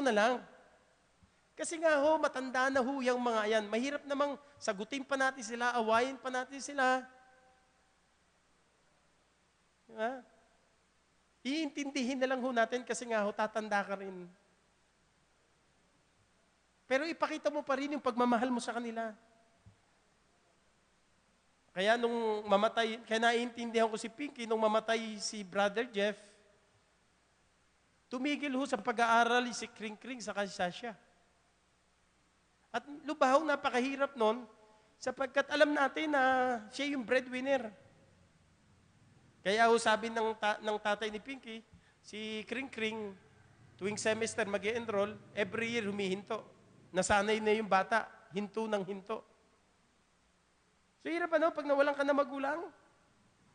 mo na lang. Kasi nga ho, matanda na ho yung mga yan. Mahirap namang sagutin pa natin sila, awayin pa natin sila. Diba? Iintindihin na lang ho natin kasi nga ho, tatanda ka rin. Pero ipakita mo pa rin yung pagmamahal mo sa kanila. Kaya nung mamatay, kaya naiintindihan ko si Pinky, nung mamatay si Brother Jeff, tumigil ho sa pag-aaral si Kring Kring sa Sasha. At lubahaw, napakahirap nun, sapagkat alam natin na siya yung breadwinner. Kaya ho sabi ng tatay ni Pinky, si Kring Kring, tuwing semester mag-e-enroll, every year humihinto. Nasanay na yung bata, hinto ng hinto. So hirap pag nawalan ka na magulang?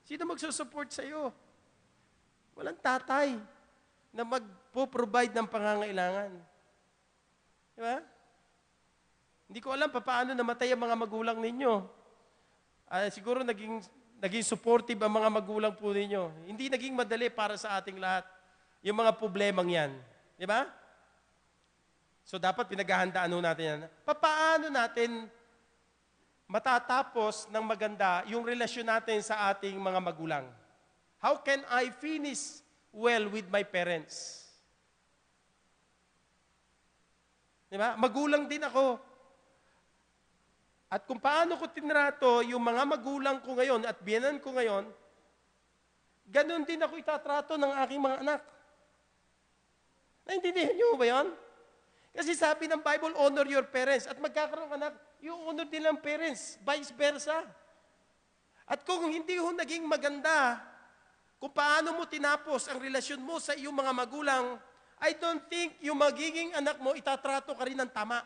Sino magsusupport sa'yo? Walang tatay na magpo-provide ng pangangailangan. Di ba? Hindi ko alam paano namatay ang mga magulang ninyo. Siguro naging supportive ang mga magulang po ninyo. Hindi naging madali para sa ating lahat yung mga problemang yan. Di ba? So dapat pinaghahandaan natin yan. Paano natin matatapos ng maganda yung relasyon natin sa ating mga magulang? How can I finish well with my parents? Diba? Magulang din ako. At kung paano ko tinrato yung mga magulang ko ngayon at biyenan ko ngayon, ganun din ako itatrato ng aking mga anak. Naintindihan niyo ba yan? Kasi sabi ng Bible, honor your parents. At magkakaroon ka anak, yung honor din ng parents, vice versa. At kung hindi ho naging maganda, kung paano mo tinapos ang relasyon mo sa iyong mga magulang, I don't think yung magiging anak mo, itatrato ka rin ng tama.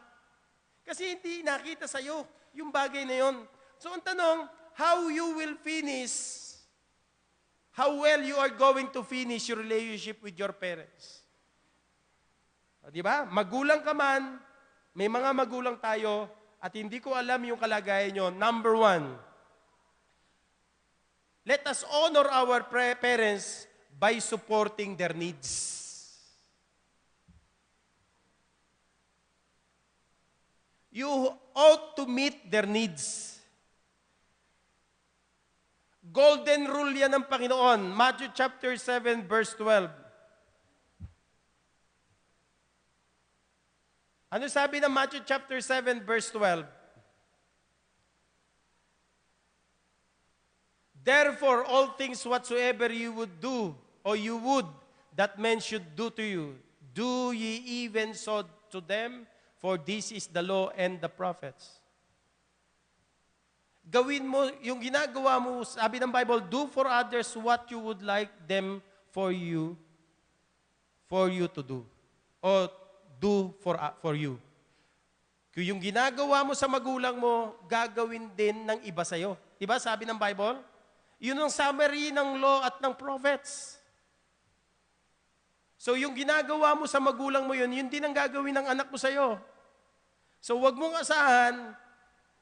Kasi hindi nakita sa iyo yung bagay na yon. So ang tanong, how you will finish, how well you are going to finish your relationship with your parents. Di ba? Magulang ka man, may mga magulang tayo, at hindi ko alam yung kalagayan nyo. Number 1, let us honor our parents by supporting their needs. You ought to meet their needs. Golden rule yan ng Panginoon. Matthew chapter 7, verse 12. Ano sabi ng Matthew chapter 7, verse 12? Therefore, all things whatsoever you would do, or you would, that men should do to you, do ye even so to them, for this is the law and the prophets. Gawin mo, yung ginagawa mo, sabi ng Bible, do for others what you would like them for you to do. O do for you. Kung yung ginagawa mo sa magulang mo, gagawin din ng iba sa'yo. Diba sabi ng Bible? Yun ang summary ng law at ng prophets. So yung ginagawa mo sa magulang mo yun din ang gagawin ng anak mo sa'yo. So wag mong asahan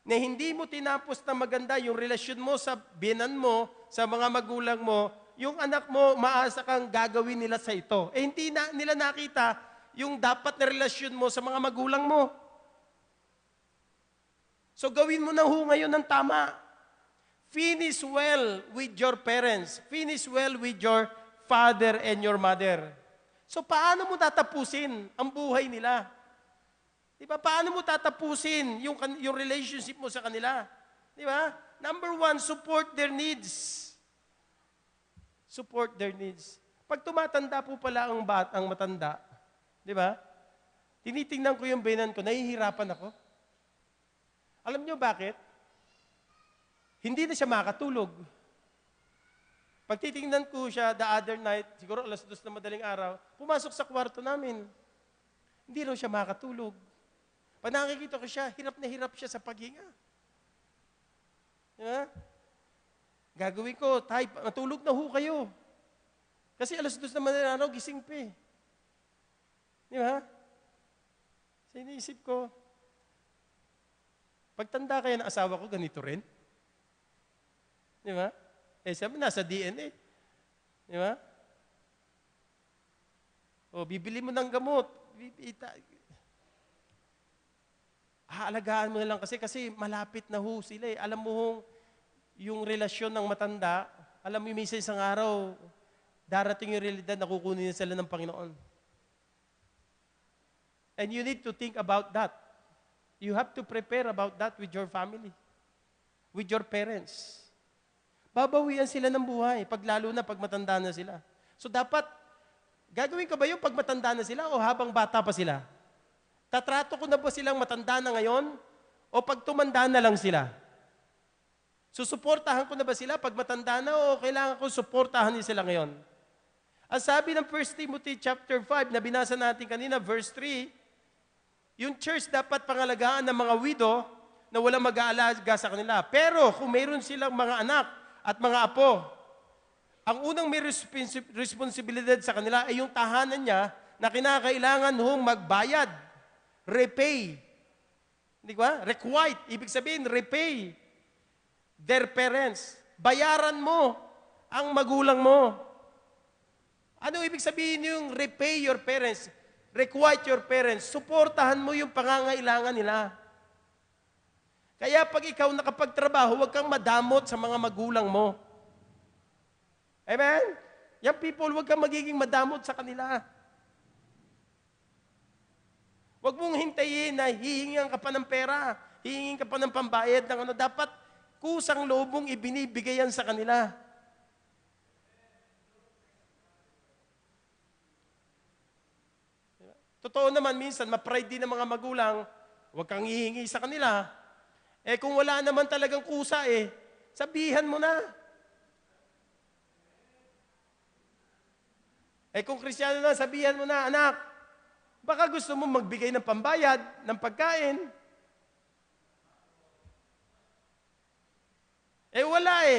na hindi mo tinapos na maganda yung relasyon mo sa biyenan mo, sa mga magulang mo, yung anak mo, maasa kang gagawin nila sa ito. Hindi nila nakita yung dapat na relasyon mo sa mga magulang mo. So gawin mo na ho ngayon ng tama. Finish well with your parents. Finish well with your father and your mother. So paano mo tatapusin ang buhay nila? Diba? Paano mo tatapusin yung relationship mo sa kanila? Diba? Number 1, support their needs. Support their needs. Pag tumatanda po pala ang matanda, di ba? Tinitingnan ko yung binan ko, nahihirapan ako. Alam niyo bakit? Hindi na siya makatulog. Pag titingnan ko siya the other night, siguro 2:00 na madaling araw, pumasok sa kwarto namin. Hindi raw siya makatulog. Pag nakikita ko siya, hirap na hirap siya sa paghinga. Di ba? Gagawin ko, tay, matulog na ho kayo. Kasi 2:00 na madaling araw, gising pa eh. Di ba? So iniisip ko, pagtanda kaya ng asawa ko, ganito rin. Di ba? Sabi, nasa DNA. Di ba? O, bibili mo ng gamot. Aalagaan mo na lang kasi malapit na ho sila eh. Alam mo hong yung relasyon ng matanda, alam mo minsan isang araw, darating yung realidad na kukunin sila ng Panginoon. And you need to think about that. You have to prepare about that with your family, with your parents. Babawian sila ng buhay, lalo na pag matanda na sila. So dapat, gagawin ka ba yung pag matanda na sila o habang bata pa sila? Tatrato ko na ba silang matanda na ngayon o pag tumanda na lang sila? Susuportahan ko na ba sila pag matanda na o kailangan ko suportahan din sila ngayon? Ang sabi ng 1 Timothy chapter 5 na binasa natin kanina, verse 3, yung church dapat pangalagaan ng mga widow na walang mag-aalaga sa kanila. Pero kung mayroon silang mga anak at mga apo, ang unang may responsibilidad sa kanila ay yung tahanan niya na kinakailangan hong magbayad, repay. Hindi ba? Requite. Ibig sabihin, repay their parents. Bayaran mo ang magulang mo. Ano ibig sabihin yung repay your parents? Requite your parents. Suportahan mo yung pangangailangan nila. Kaya pag ikaw nakapagtrabaho, huwag kang madamot sa mga magulang mo. Amen? Yung people, huwag kang magiging madamot sa kanila. Huwag mong hintayin na hihingan ka pa ng pera, hihingin ka pa ng pambayad ng ano. Dapat kusang lobong ibinibigay yan sa kanila. Totoo naman, minsan, ma-pride din ng mga magulang, huwag kang hihingi sa kanila. Eh kung wala naman talagang kusa sabihan mo na. Eh kung Kristiyano na, sabihan mo na, anak, baka gusto mo magbigay ng pambayad, ng pagkain.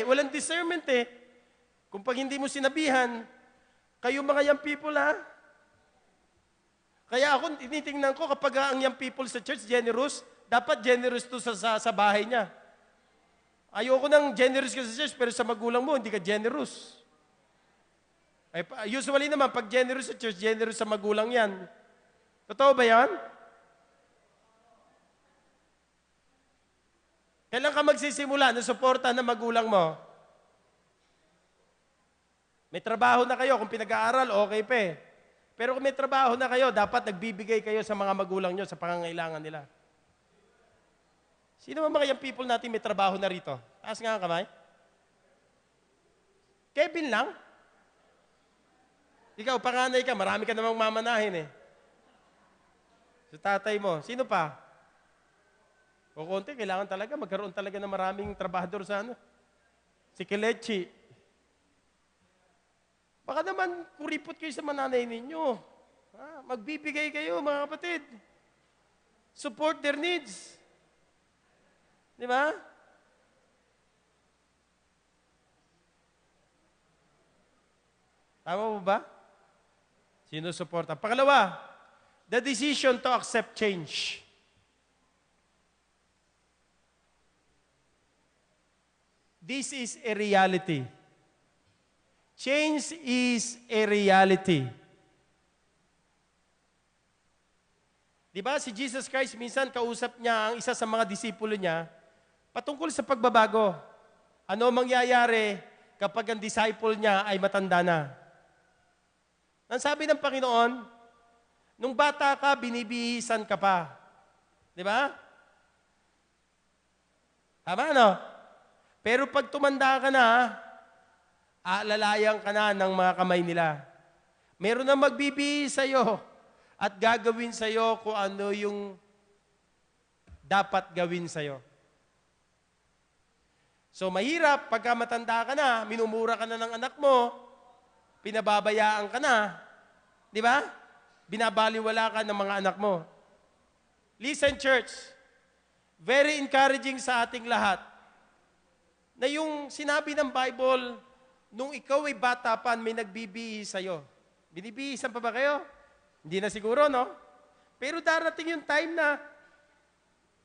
Walang discernment Kung pag hindi mo sinabihan, kayo mga young people Kaya ako, tinitingnan ko kapag ang young people sa church, generous, dapat generous to sa bahay niya. Ayoko nang generous ka sa church, pero sa magulang mo, hindi ka generous. Usually naman, pag generous sa church, generous sa magulang yan. Totoo ba yan? Kailan ka magsisimula na suporta ng magulang mo? May trabaho na kayo, kung pinag-aaral, okay pa Pero kung may trabaho na kayo, dapat nagbibigay kayo sa mga magulang nyo sa pangangailangan nila. Sino ba mga young people natin may trabaho na rito? Taas nga ang kamay. Kevin lang? Ikaw, panganay ka, marami ka namang mamanahin Sa tatay mo, sino pa? O konti, kailangan talaga, magkaroon talaga ng maraming trabahador sa Si Kelechi. Baka naman, kuripot kayo sa mananay ninyo. Magbibigay kayo, mga kapatid. Support their needs. Di ba? Tama mo ba? Sino suporta? Pangalawa, the decision to accept change. This is a reality. Change is a reality. Di ba si Jesus Christ, minsan kausap niya ang isa sa mga disipulo niya patungkol sa pagbabago. Ano mangyayari kapag ang disciple niya ay matanda na? Ang sabi ng Panginoon, nung bata ka, binibihisan ka pa. Di ba? Tama, no? Pero pag tumanda ka na, aalalayan ka na ng mga kamay nila. Meron na magbibihis sa'yo at gagawin sa'yo kung ano yung dapat gawin sa'yo. So mahirap, pagka matanda ka na, minumura ka na ng anak mo, pinababayaan ka na, di ba? Binabaliwala ka ng mga anak mo. Listen, church, very encouraging sa ating lahat na yung sinabi ng Bible, nung ikaw ay bata pa, may nagbibihis sa'yo. Binibihisan pa ba kayo? Hindi na siguro, no? Pero darating yung time na,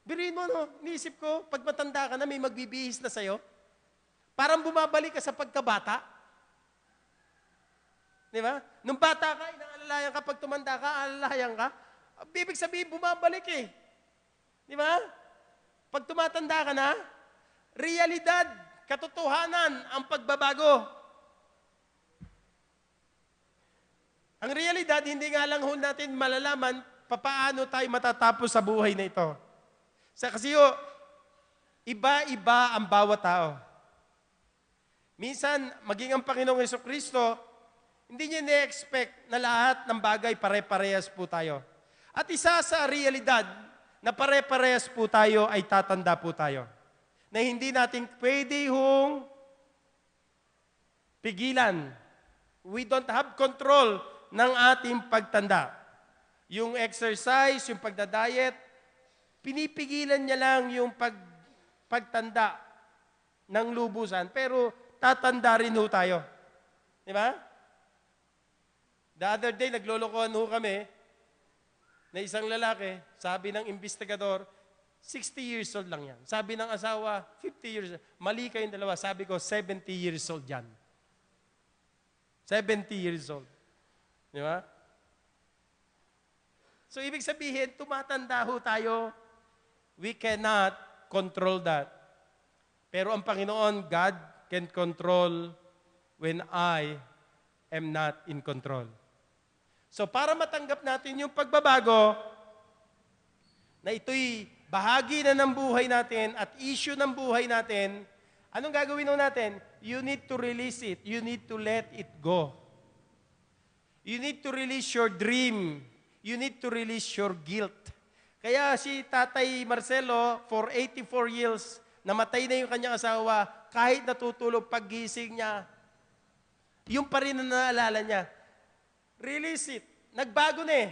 biruin mo, no? Niisip ko, pag matanda ka na, may magbibihis na sa'yo. Parang bumabalik ka sa pagkabata. Di ba? Nung bata ka, inaalalayan ka, pag tumanda ka, aalalayan ka. Ibig sabihin, bumabalik eh. Di ba? Pag tumatanda ka na, realidad, katotohanan, ang pagbabago. Ang realidad, hindi nga lang ho natin malalaman papaano tayo matatapos sa buhay na ito. Kasi iba-iba ang bawat tao. Minsan, maging ang Panginoong Jesucristo, hindi niya na-expect na lahat ng bagay pare-parehas po tayo. At isa sa realidad na pare-parehas po tayo ay tatanda po tayo. Na hindi natin pwede hong pigilan. We don't have control ng ating pagtanda. Yung exercise, yung pagdadiet, pinipigilan niya lang yung pagtanda ng lubusan. Pero tatanda rin ho tayo. Di ba? The other day, naglolokohan ho kami na isang lalaki, sabi ng investigador, 60 years old lang yan. Sabi ng asawa, 50 years old. Mali kayong dalawa. Sabi ko, 70 years old yan. 70 years old. Di ba? So, ibig sabihin, tumatanda ho tayo. We cannot control that. Pero ang Panginoon, God can control when I am not in control. So, para matanggap natin yung pagbabago, na ito'y bahagi na ng buhay natin at issue ng buhay natin, anong gagawin nun natin? You need to release it. You need to let it go. You need to release your dream. You need to release your guilt. Kaya si Tatay Marcelo, for 84 years, namatay na yung kanyang asawa, kahit natutulog paggising niya, yung pa rin na naalala niya. Release it. Nagbago na eh.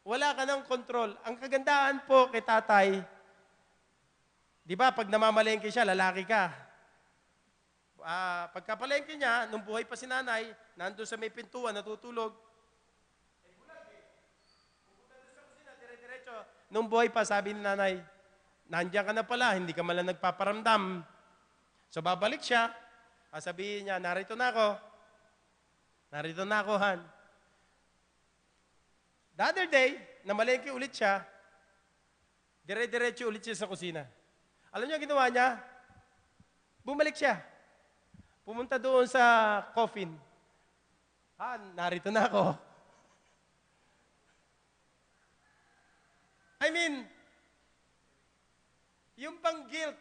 Wala ka ng control. Ang kagandahan po kay Tatay, di ba, pag namamalengke siya, lalaki ka. Pagkapalengke niya, nung buhay pa si nanay, nandun sa may pintuan, natutulog. Ay, bulag eh. Pupunta doon sa kusina, dire-diretso. Nung buhay pa, sabi ni nanay, nandiyan ka na pala, hindi ka malang nagpaparamdam. So, babalik siya. Sabihin niya, narito na ako. Narito na ako, Han. The other day, namalengke ulit siya, dire-diretso ulit siya sa kusina. Alam niyo ang ginawa niya? Bumalik siya. Pumunta doon sa coffin. Narito na ako. I mean, yung bang guilt,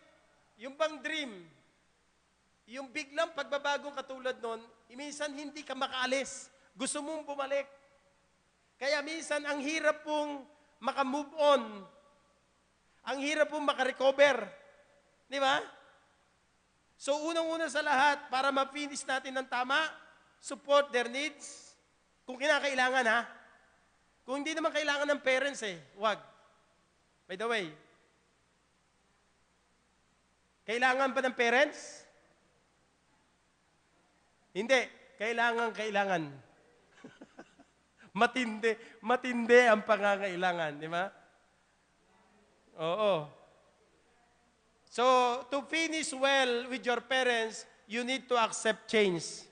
yung bang dream, yung biglang pagbabagong katulad nun, minsan hindi ka makaalis. Gusto mong bumalik. Kaya minsan, ang hirap pong makamove on. Ang hirap pong makarecover. Di ba? So, unang-una sa lahat, para ma-finish natin ng tama, support their needs. Kung kinakailangan, ha? Kung hindi naman kailangan ng parents, wag. By the way, kailangan ba ng parents? Hindi. Kailangan. Matindi ang pangangailangan, di ba? Oo. So, to finish well with your parents, you need to accept change.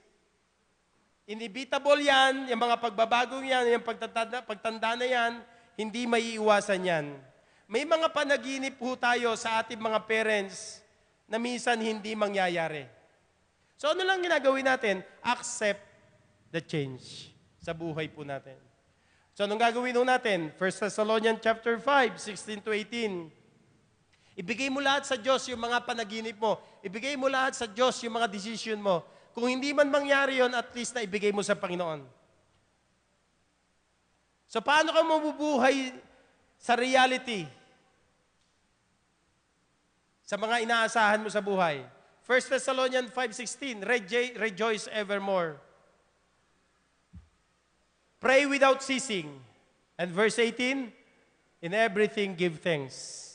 Inevitable yan, yung mga pagbabagong yan, yung pagtanda na yan, hindi maiiwasan yan. May mga panaginip po tayo sa ating mga parents na minsan hindi mangyayari. So, ano lang ginagawin natin? Accept the change sa buhay po natin. So, anong gagawin po natin? 1 Thessalonians chapter 5, 16 to 18. Ibigay mo lahat sa Diyos yung mga panaginip mo. Ibigay mo lahat sa Diyos yung mga decision mo. Kung hindi man mangyari yon, at least na ibigay mo sa Panginoon. So, paano ka mabubuhay sa reality? Sa mga inaasahan mo sa buhay. 1 Thessalonians 5:16, rejoice evermore. Pray without ceasing. And verse 18, in everything give thanks.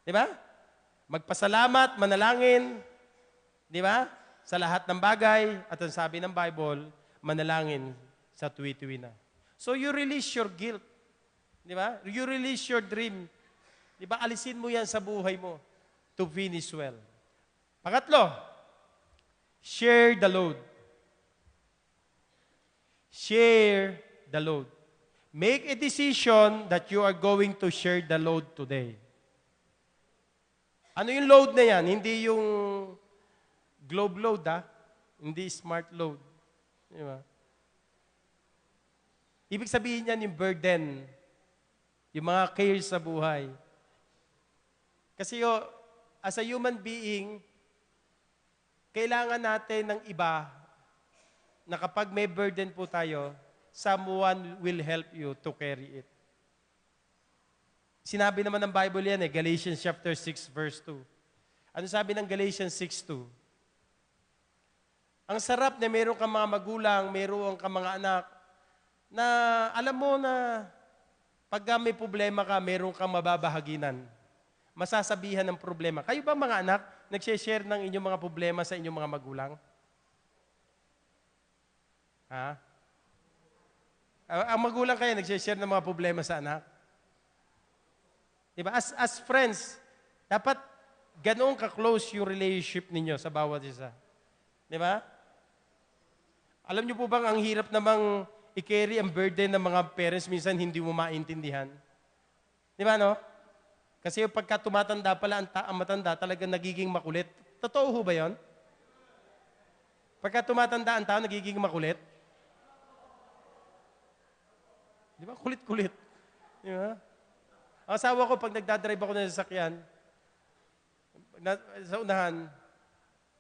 Di ba? Magpasalamat, manalangin, di ba? Sa lahat ng bagay, at ang sabi ng Bible, manalangin sa tuwi-tuwi na. So you release your guilt. Di ba? You release your dream. Di ba? Alisin mo yan sa buhay mo to finish well. Pangatlo, share the load. Share the load. Make a decision that you are going to share the load today. Ano yung load na yan? Hindi yung globe load, Hindi smart load. Di ba? Ibig sabihin yan yung burden. Yung mga cares sa buhay. Kasi as a human being, kailangan natin ng iba na kapag may burden po tayo, someone will help you to carry it. Sinabi naman ng Bible yan Galatians chapter 6 verse 2. Ano sabi ng Galatians 6:2? Ang sarap na meron kang mga magulang, meron kang mga anak, na alam mo na pag may problema ka, meron kang mababahaginan. Masasabihan ng problema. Kayo ba mga anak, nag-share ng inyong mga problema sa inyong mga magulang? Ha? Ang magulang kayo, nag-share ng mga problema sa anak? Diba? As friends, dapat ganoon ka-close yung relationship ninyo sa bawat isa. Diba? Alam niyo po bang ang hirap namang i-carry ang burden ng mga parents, minsan hindi mo maintindihan? Diba, no? Kasi yung pagka tumatanda pala, ang matanda talagang nagiging makulit. Totoo ho ba yun? Pagka tumatanda ang tao, nagiging makulit? Di ba? Kulit-kulit. Di ba? Ang asawa ko, pag nagdadrive ako ng sasakyan, sa unahan,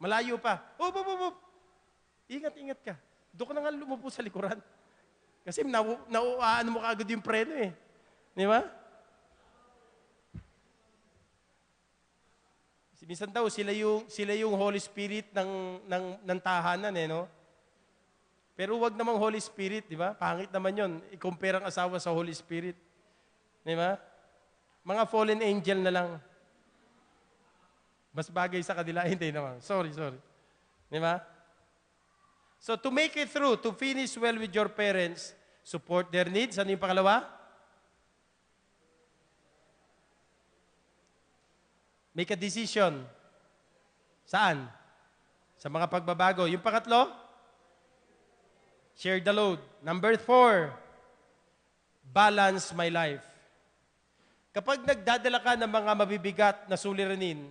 malayo pa. Up. Ingat ka. Doon ka na nga lumupo sa likuran. Kasi nauaan mo kaagad yung preno eh. Di ba? Minsan daw, sila yung Holy Spirit ng tahanan no? Pero wag namang Holy Spirit, di ba? Pangit naman yun. I-compare ang asawa sa Holy Spirit. Di ba? Mga fallen angel na lang. Mas bagay sa kanila, hindi naman. Sorry. Di ba? So to make it through, to finish well with your parents, support their needs. Ano yung pangalawa? Make a decision. Saan? Sa mga pagbabago. Yung pangatlo? Share the load. Number 4, balance my life. Kapag nagdadala ka ng mga mabibigat na suliranin,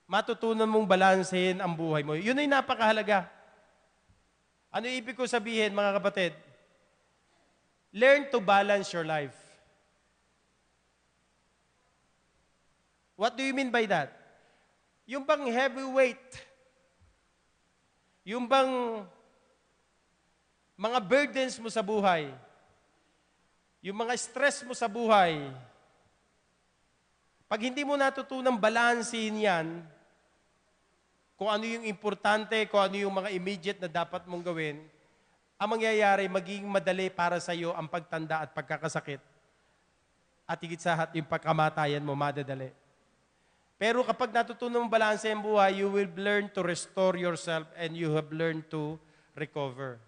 matutunan mong balansehin ang buhay mo. Yun ay napakahalaga. Ano ibig ko sabihin, mga kapatid? Learn to balance your life. What do you mean by that? Yung bang heavyweight, yung bang mga burdens mo sa buhay, yung mga stress mo sa buhay, pag hindi mo natutunang balansehin yan, kung ano yung importante, kung ano yung mga immediate na dapat mong gawin, ang mangyayari, magiging madali para sa iyo ang pagtanda at pagkakasakit. At higit sa lahat, yung pagkamatayan mo, madadali. Pero kapag natutunan mong balanse ang buhay, you will learn to restore yourself and you have learned to recover.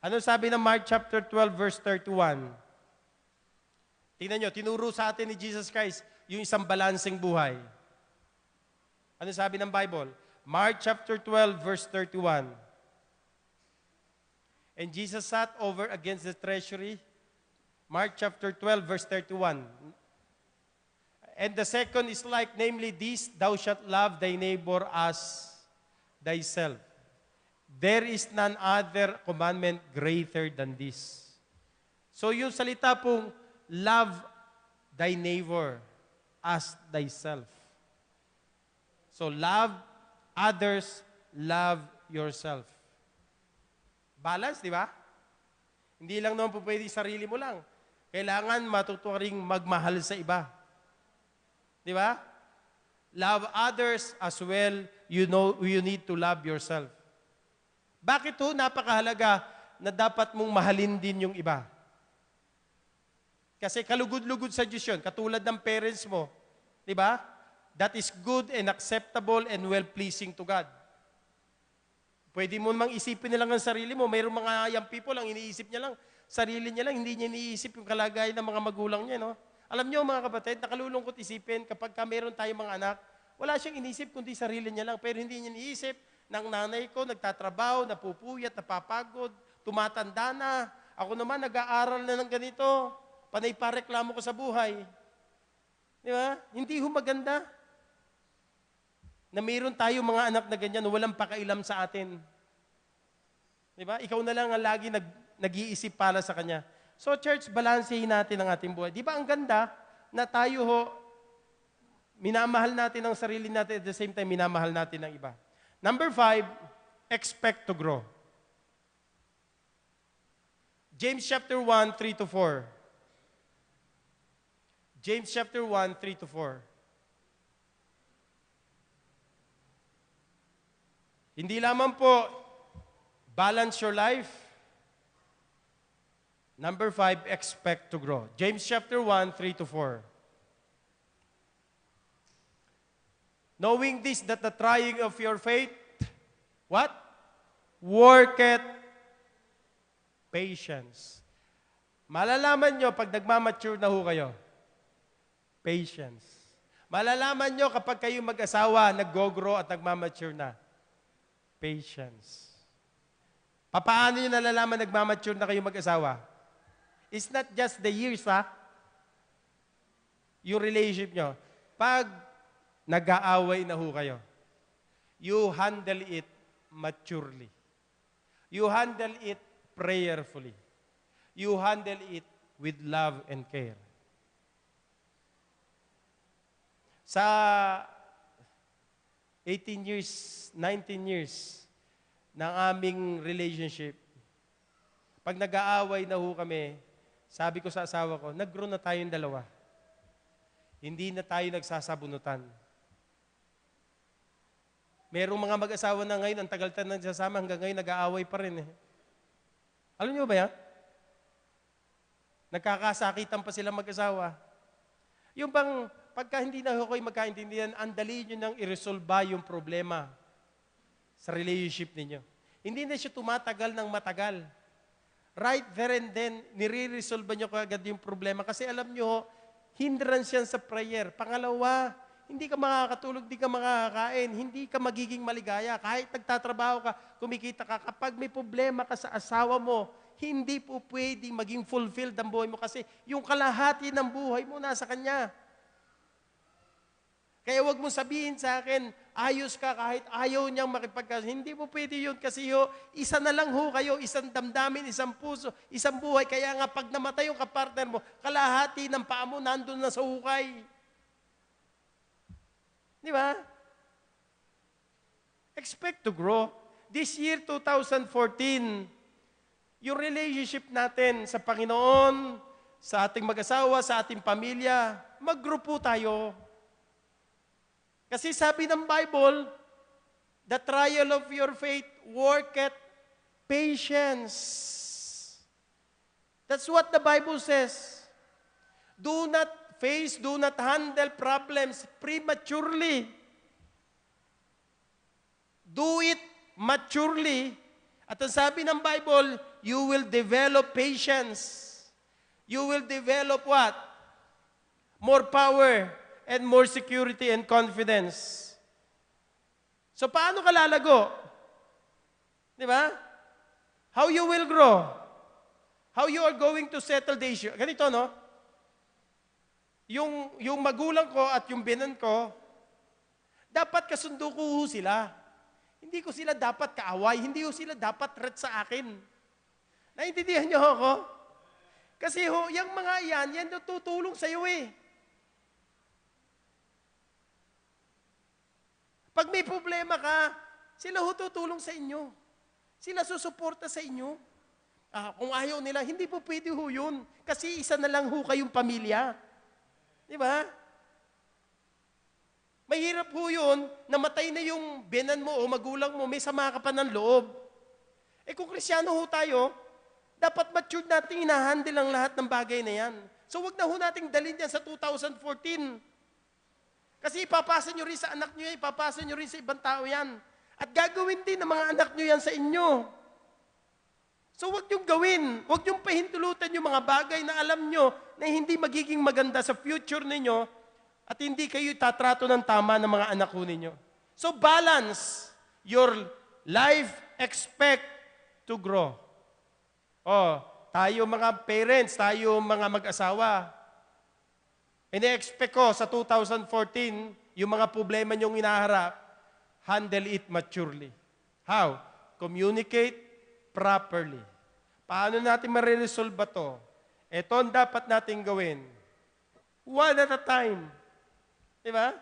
Ano sabi ng Mark chapter 12, verse 31? Tingnan nyo, tinuro sa atin ni Jesus Christ yung isang balanseng buhay. Ano sabi ng Bible? Mark chapter 12, verse 31. And Jesus sat over against the treasury. Mark chapter 12, verse 31. And the second is like, namely this, thou shalt love thy neighbor as thyself. There is none other commandment greater than this. So yung salita pong, love thy neighbor as thyself. So love others, love yourself. Balance, di ba? Hindi lang naman po pwede sarili mo lang. Kailangan matuto ring magmahal sa iba. Di ba? Love others as well, you need to love yourself. Bakit ho napakahalaga na dapat mong mahalin din yung iba? Kasi kalugod-lugod sa Diyos yun, katulad ng parents mo. Di ba? That is good and acceptable and well-pleasing to God. Pwede mo namang isipin na lang ang sarili mo. Mayroong mga young people, ang iniisip niya lang, sarili niya lang, hindi niya iniisip yung kalagayan ng mga magulang niya, no? Alam niyo mga kapatid, nakalulungkot isipin kapag meron tayong mga anak, wala siyang inisip kundi sarili niya lang. Pero hindi niya iniisip ng nanay ko, nagtatrabaho, napupuyat, napapagod, tumatanda na, Ako naman, nag-aaral na ng ganito. Panay pa reklamo ko sa buhay. Di ba? Hindi ho maganda na mayroon tayo mga anak na ganyan, walang pakailam sa atin. Di ba? Ikaw na lang ang lagi nag-iisip para sa kanya. So church, balansehin natin ang ating buhay. Di ba ang ganda na tayo ho, minamahal natin ang sarili natin at the same time, minamahal natin ang iba. Number 5, expect to grow. James chapter 1, 3 to 4. James chapter 1, 3 to 4. Hindi lamang po balance your life. Number 5, expect to grow. James chapter 1, 3 to 4. Knowing this, that the trying of your faith, what? Worketh patience. Malalaman nyo pag nagmamature na ho kayo. Patience. Malalaman nyo kapag kayo mag-asawa, nag-go-grow at nagmamature na. Patience. Paano nyo nalalaman nagmamature na kayo mag-asawa? It's not just the years, ha? Yung relationship nyo. Pag nag-aaway na ho kayo, you handle it maturely. You handle it prayerfully. You handle it with love and care. Sa 18 years, 19 years ng aming relationship, pag nag-aaway na ho kami, sabi ko sa asawa ko, nag-grow na tayong dalawa. Hindi na tayo nagsasabunutan. Merong mga mag-asawa na ngayon, ang tagal-tagal na nagsasama, hanggang ngayon nag-aaway pa rin. Alam niyo ba yan? Nagkakasakitan pa sila mag-asawa. Yung bang, pagka hindi na kayo magkaintindihan, andali nyo nang i-resolve yung problema sa relationship ninyo. Hindi na siya tumatagal ng matagal. Right there and then, nire-resolve nyo kagad yung problema. Kasi alam nyo, hindrance yan sa prayer. Pangalawa, hindi ka makakatulog, hindi ka makakakain, hindi ka magiging maligaya. Kahit nagtatrabaho ka, kumikita ka, kapag may problema ka sa asawa mo, hindi po pwedeng maging fulfilled ang buhay mo kasi yung kalahati ng buhay mo nasa kanya. Kaya wag mo sabihin sa akin, ayos ka kahit ayaw niyang makipagkas. Hindi po pwede yun kasi isa na lang ho kayo, isang damdamin, isang puso, isang buhay. Kaya nga pag namatay yung kapartner mo, kalahati ng paa mo nandun na sa hukay. Di ba? Expect to grow. This year, 2014, yung relationship natin sa Panginoon, sa ating mag-asawa, sa ating pamilya, mag-grow po tayo. Kasi sabi ng Bible, the trial of your faith worketh patience. That's what the Bible says. Do not handle problems prematurely. Do it maturely. At ang sabi ng Bible, you will develop patience. You will develop what? More power and more security and confidence. So paano ka lalago? Di ba? How you will grow? How you are going to settle the issue? Ganito, no? Yung magulang ko at yung binan ko, dapat kasundo ko sila. Hindi ko sila dapat kaaway. Hindi ko sila dapat threat sa akin. Naintindihan niyo ako? Kasi yung mga yan tutulong sa iyo eh. Pag may problema ka, sila tutulong sa inyo. Sila susuporta sa inyo. Kung ayaw nila, hindi po pwede yun. Kasi isa na lang kayong pamilya. Di ba? Mahirap yun, namatay na yung binan mo o magulang mo, may sama ka pa ng loob. Kung Kristyano tayo, dapat matured natin hinahandle ang lahat ng bagay na yan. So wag na nating dalhin yan sa 2014. Kasi ipapasa nyo rin sa anak nyo yan, ipapasa nyo rin sa ibang tao yan. At gagawin din ng mga anak nyo yan sa inyo. So wag nyong gawin, wag nyong pahintulutan yung mga bagay na alam nyo na hindi magiging maganda sa future ninyo at hindi kayo tatrato ng tama ng mga anak ninyo. So balance your life, expect to grow. tayo mga parents, tayo mga mag-asawa, ine-expect ko sa 2014, yung mga problema niyong inaharap, handle it maturely. How? Communicate properly. Paano natin mariresolve ba to? Ito ang dapat natin gawin. One at a time. Di ba?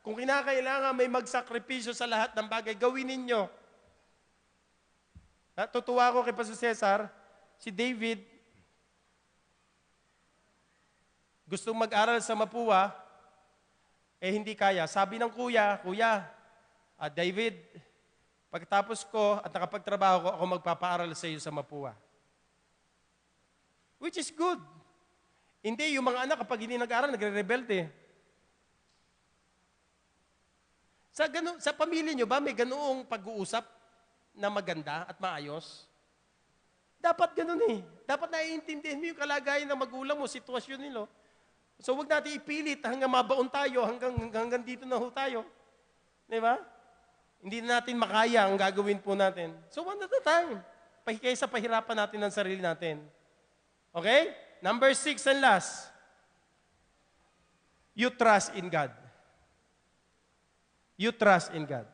Kung kinakailangan may magsakripisyo sa lahat ng bagay, gawin ninyo. Tutuwa ko kay Pastor Cesar, si David, gustong mag-aral sa Mapua, hindi kaya. Sabi ng Kuya, David, pagkatapos ko at nakapagtrabaho ko, ako magpapaaral sa iyo sa Mapua. Which is good. Hindi, yung mga anak kapag hindi nag-aral, nagre-rebelde. Sa pamilya nyo ba may ganoong pag-uusap na maganda at maayos? Dapat ganun eh. Dapat naiintindihan mo yung kalagayan ng magulang mo, sitwasyon nila. So wag natin ipilit hanggang mabaon tayo, hanggang dito na ho tayo. Di ba? Hindi na natin makaya ang gagawin po natin. So one at a time. Kaysa pahirapan natin ang sarili natin. Okay? Number 6 and last. You trust in God. You trust in God.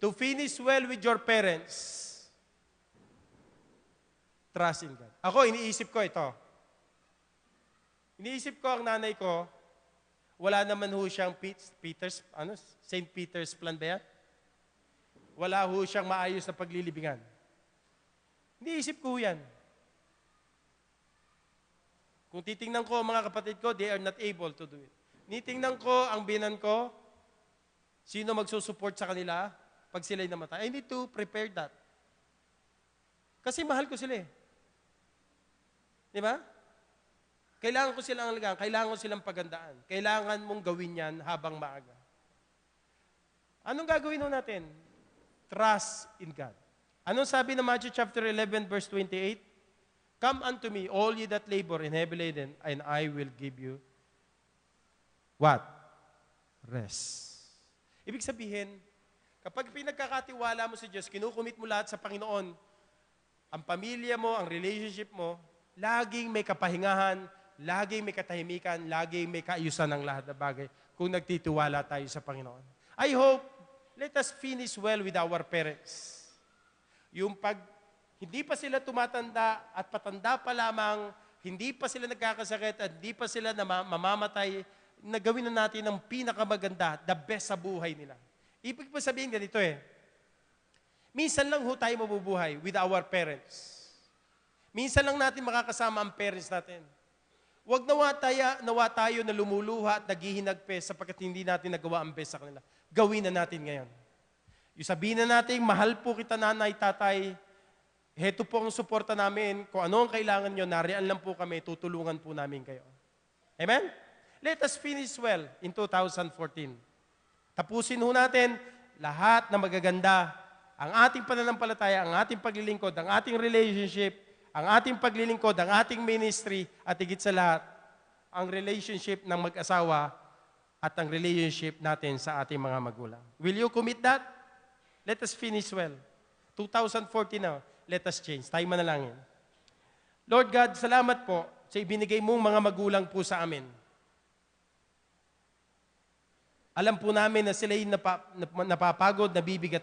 To finish well with your parents, trust in God. Ako, iniisip ko ito. Iniisip ko ang nanay ko, wala naman ho siyang St. Peter's plan ba yan? Wala ho siyang maayos na paglilibingan. Iniisip ko yan. Kung titingnan ko mga kapatid ko, they are not able to do it. Nitingnan ko ang binan ko, sino magsusupport sa kanila pag sila'y namatay. I need to prepare that. Kasi mahal ko sila eh. Di ba? Kailangan ko silang alagaan, kailangan ko silang pagandaan. Kailangan mong gawin yan habang maaga. Anong gagawin natin? Trust in God. Anong sabi ng Matthew chapter 11 verse 28? Come unto me, all ye that labor and heavy laden, and I will give you what? Rest. Ibig sabihin, kapag pinagkakatiwala mo sa Diyos, kinukumit mo lahat sa Panginoon, ang pamilya mo, ang relationship mo, laging may kapahingahan, laging may katahimikan, laging may kaayusan ng lahat ng bagay kung nagtitiwala tayo sa Panginoon. I hope, let us finish well with our parents. Yung hindi pa sila tumatanda at patanda pa lamang, hindi pa sila nagkakasakit at hindi pa sila mamamatay, na gawin na natin ang pinakamaganda, the best sa buhay nila. Ibig pa sabihin ganito eh. Minsan lang ho tayo mabubuhay with our parents. Minsan lang natin makakasama ang parents natin. Huwag nawa tayo na lumuluha at naghihinagpes sapagkat hindi natin nagawa ang best sa kanila. Gawin na natin ngayon. Yung sabihin na natin, mahal po kita nanay, tatay, heto po ang suporta namin. Kung ano ang kailangan nyo, nariyan lang po kami, tutulungan po namin kayo. Amen? Let us finish well in 2014. Tapusin ho natin lahat na magaganda. Ang ating pananampalataya, ang ating paglilingkod, ang ating relationship, ang ating paglilingkod, ang ating ministry, at higit sa lahat, ang relationship ng mag-asawa at ang relationship natin sa ating mga magulang. Will you commit that? Let us finish well. 2014 now. Let us change. Tayo manalangin. Lord God, salamat po sa ibinigay mong mga magulang po sa amin. Alam po namin na sila'y napapagod, nabibigat